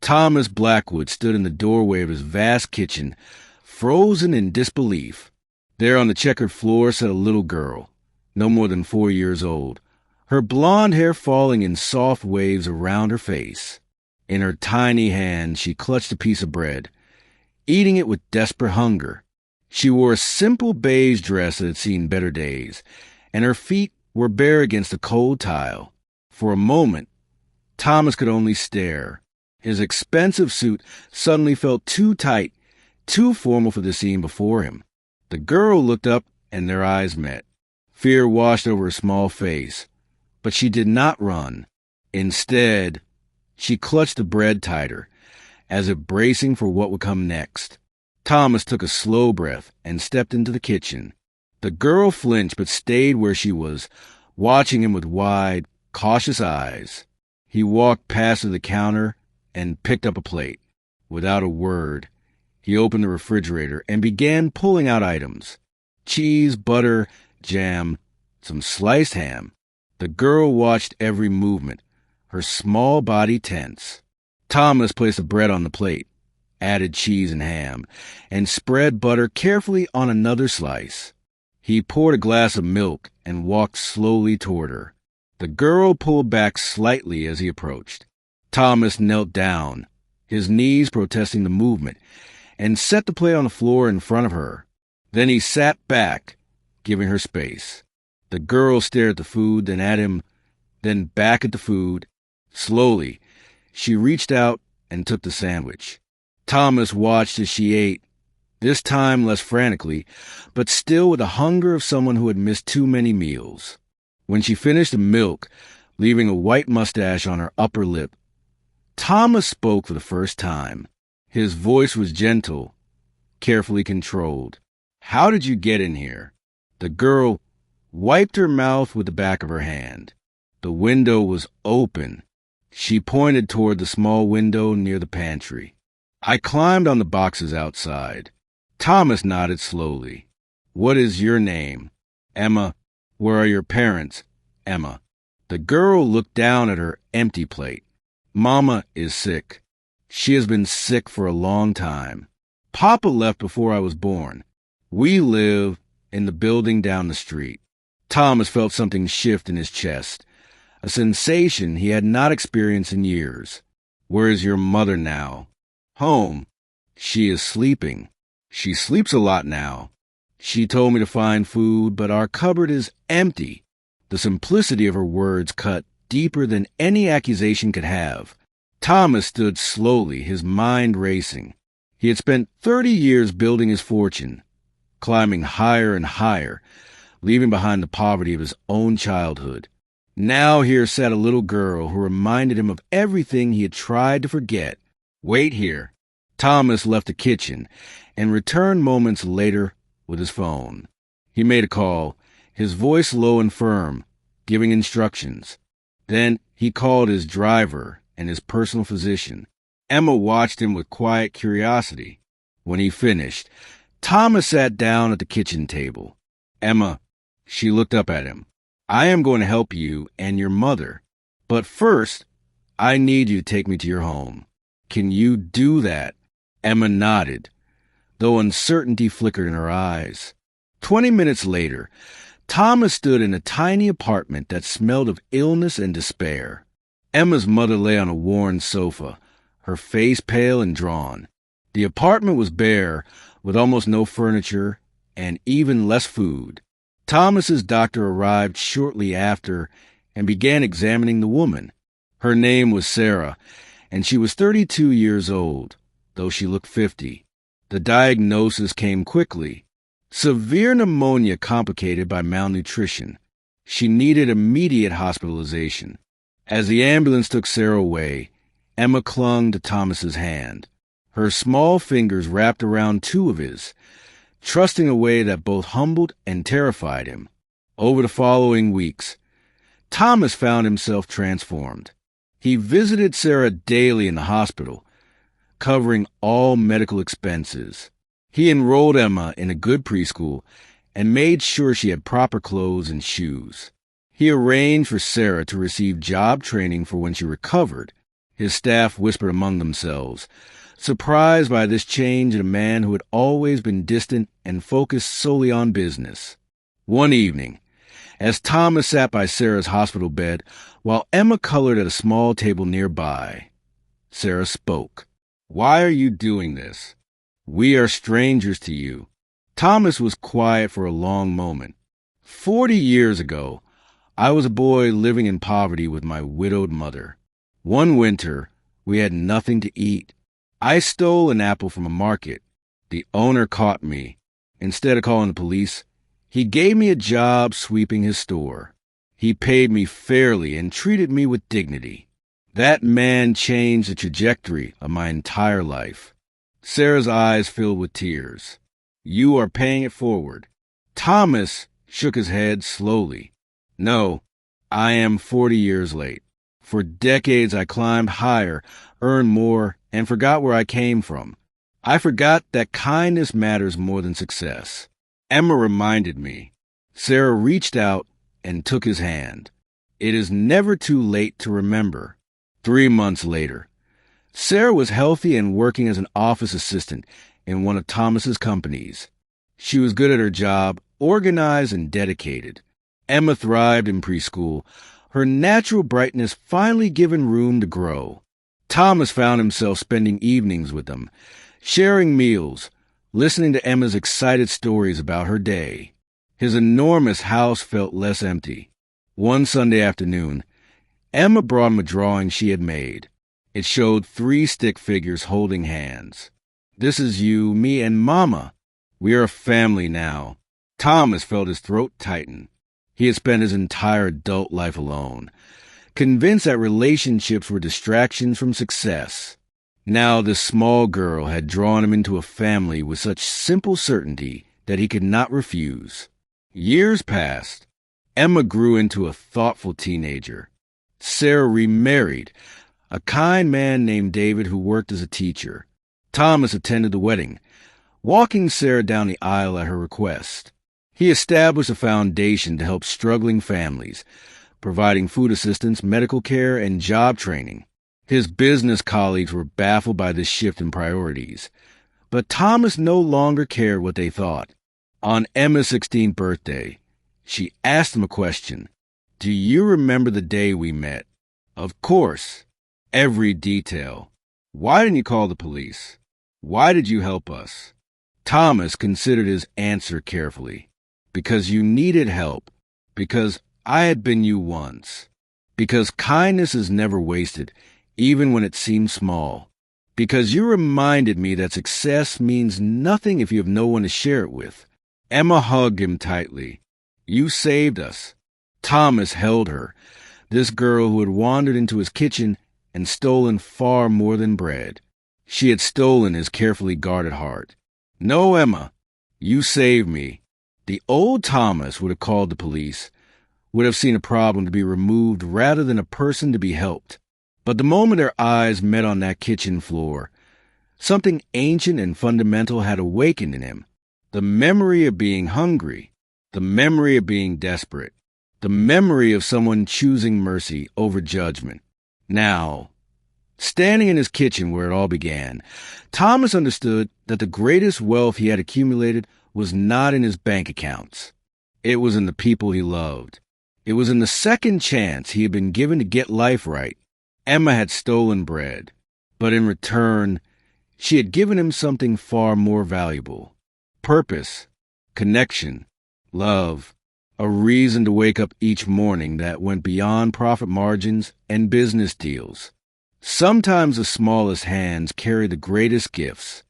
Thomas Blackwood stood in the doorway of his vast kitchen, frozen in disbelief. There on the checkered floor sat a little girl, no more than 4 years old, her blonde hair falling in soft waves around her face. In her tiny hand, she clutched a piece of bread, eating it with desperate hunger. She wore a simple beige dress that had seen better days, and her feet were bare against the cold tile. For a moment, Thomas could only stare. His expensive suit suddenly felt too tight, too formal for the scene before him. The girl looked up, and their eyes met. Fear washed over her small face, but she did not run. Instead, she clutched the bread tighter, as if bracing for what would come next. Thomas took a slow breath and stepped into the kitchen. The girl flinched but stayed where she was, watching him with wide, cautious eyes. He walked past to the counter and picked up a plate. Without a word, he opened the refrigerator and began pulling out items: cheese, butter, jam, some sliced ham. The girl watched every movement, her small body tense. Thomas placed the bread on the plate, added cheese and ham, and spread butter carefully on another slice. He poured a glass of milk and walked slowly toward her. The girl pulled back slightly as he approached. Thomas knelt down, his knees protesting the movement, and set the plate on the floor in front of her. Then he sat back, giving her space. The girl stared at the food, then at him, then back at the food. Slowly, she reached out and took the sandwich. Thomas watched as she ate, this time less frantically, but still with the hunger of someone who had missed too many meals. When she finished the milk, leaving a white mustache on her upper lip, Thomas spoke for the first time. His voice was gentle, carefully controlled. "How did you get in here?" The girl wiped her mouth with the back of her hand. The window was open. She pointed toward the small window near the pantry. "I climbed on the boxes outside." Thomas nodded slowly. "What is your name?" "Emma." "Where are your parents?" "Emma." The girl looked down at her empty plate. "Mama is sick. She has been sick for a long time. Papa left before I was born. We live in the building down the street." Thomas felt something shift in his chest, a sensation he had not experienced in years. "Where is your mother now?" "Home. She is sleeping. She sleeps a lot now. She told me to find food, but our cupboard is empty." The simplicity of her words cut deeper than any accusation could have. Thomas stood slowly, his mind racing. He had spent 30 years building his fortune, climbing higher and higher, leaving behind the poverty of his own childhood. Now here sat a little girl who reminded him of everything he had tried to forget. "Wait here." Thomas left the kitchen and returned moments later with his phone. He made a call, his voice low and firm, giving instructions. Then he called his driver and his personal physician. Emma watched him with quiet curiosity. When he finished, Thomas sat down at the kitchen table. "Emma," she looked up at him, "I am going to help you and your mother. But first, I need you to take me to your home. Can you do that?" Emma nodded, though uncertainty flickered in her eyes. 20 minutes later, Thomas stood in a tiny apartment that smelled of illness and despair. Emma's mother lay on a worn sofa, her face pale and drawn. The apartment was bare, with almost no furniture and even less food. Thomas's doctor arrived shortly after and began examining the woman. Her name was Sarah, and she was 32 years old, though she looked 50. The diagnosis came quickly: severe pneumonia complicated by malnutrition. She needed immediate hospitalization. As the ambulance took Sarah away, Emma clung to Thomas's hand, her small fingers wrapped around two of his, trusting a way that both humbled and terrified him. Over the following weeks, Thomas found himself transformed. He visited Sarah daily in the hospital, covering all medical expenses. He enrolled Emma in a good preschool and made sure she had proper clothes and shoes. He arranged for Sarah to receive job training for when she recovered. His staff whispered among themselves, surprised by this change in a man who had always been distant and focused solely on business. One evening, as Thomas sat by Sarah's hospital bed while Emma colored at a small table nearby, Sarah spoke. "Why are you doing this? We are strangers to you." Thomas was quiet for a long moment. 40 years ago, I was a boy living in poverty with my widowed mother. One winter, we had nothing to eat. I stole an apple from a market. The owner caught me. Instead of calling the police, he gave me a job sweeping his store. He paid me fairly and treated me with dignity. That man changed the trajectory of my entire life. Sarah's eyes filled with tears. "You are paying it forward." Thomas shook his head slowly. "No, I am 40 years late. For decades I climbed higher, earned more, and forgot where I came from. I forgot that kindness matters more than success." Emma reminded me. Sarah reached out and took his hand. "It is never too late to remember." 3 months later, Sarah was healthy and working as an office assistant in one of Thomas's companies. She was good at her job, organized and dedicated. Emma thrived in preschool, her natural brightness finally given room to grow. Thomas found himself spending evenings with them, sharing meals, listening to Emma's excited stories about her day. His enormous house felt less empty. One Sunday afternoon, Emma brought him a drawing she had made. It showed 3 stick figures holding hands. "This is you, me, and Mama. We are a family now." Thomas felt his throat tighten. He had spent his entire adult life alone, convinced that relationships were distractions from success. Now this small girl had drawn him into a family with such simple certainty that he could not refuse. Years passed. Emma grew into a thoughtful teenager. Sarah remarried a kind man named David who worked as a teacher. Thomas attended the wedding, walking Sarah down the aisle at her request. He established a foundation to help struggling families, providing food assistance, medical care, and job training. His business colleagues were baffled by this shift in priorities. But Thomas no longer cared what they thought. On Emma's 16th birthday, she asked him a question. "Do you remember the day we met?" "Of course. Every detail." "Why didn't you call the police? Why did you help us?" Thomas considered his answer carefully. "Because you needed help. Because I had been you once. Because kindness is never wasted, even when it seems small. Because you reminded me that success means nothing if you have no one to share it with." Emma hugged him tightly. "You saved us." Thomas held her, this girl who had wandered into his kitchen and stolen far more than bread. She had stolen his carefully guarded heart. "No, Emma, you saved me." The old Thomas would have called the police, would have seen a problem to be removed rather than a person to be helped. But the moment their eyes met on that kitchen floor, something ancient and fundamental had awakened in him. The memory of being hungry, the memory of being desperate, the memory of someone choosing mercy over judgment. Now, standing in his kitchen where it all began, Thomas understood that the greatest wealth he had accumulated was not in his bank accounts. It was in the people he loved. It was in the second chance he had been given to get life right. Emma had stolen bread, but in return, she had given him something far more valuable. Purpose, connection, love, a reason to wake up each morning that went beyond profit margins and business deals. Sometimes the smallest hands carry the greatest gifts.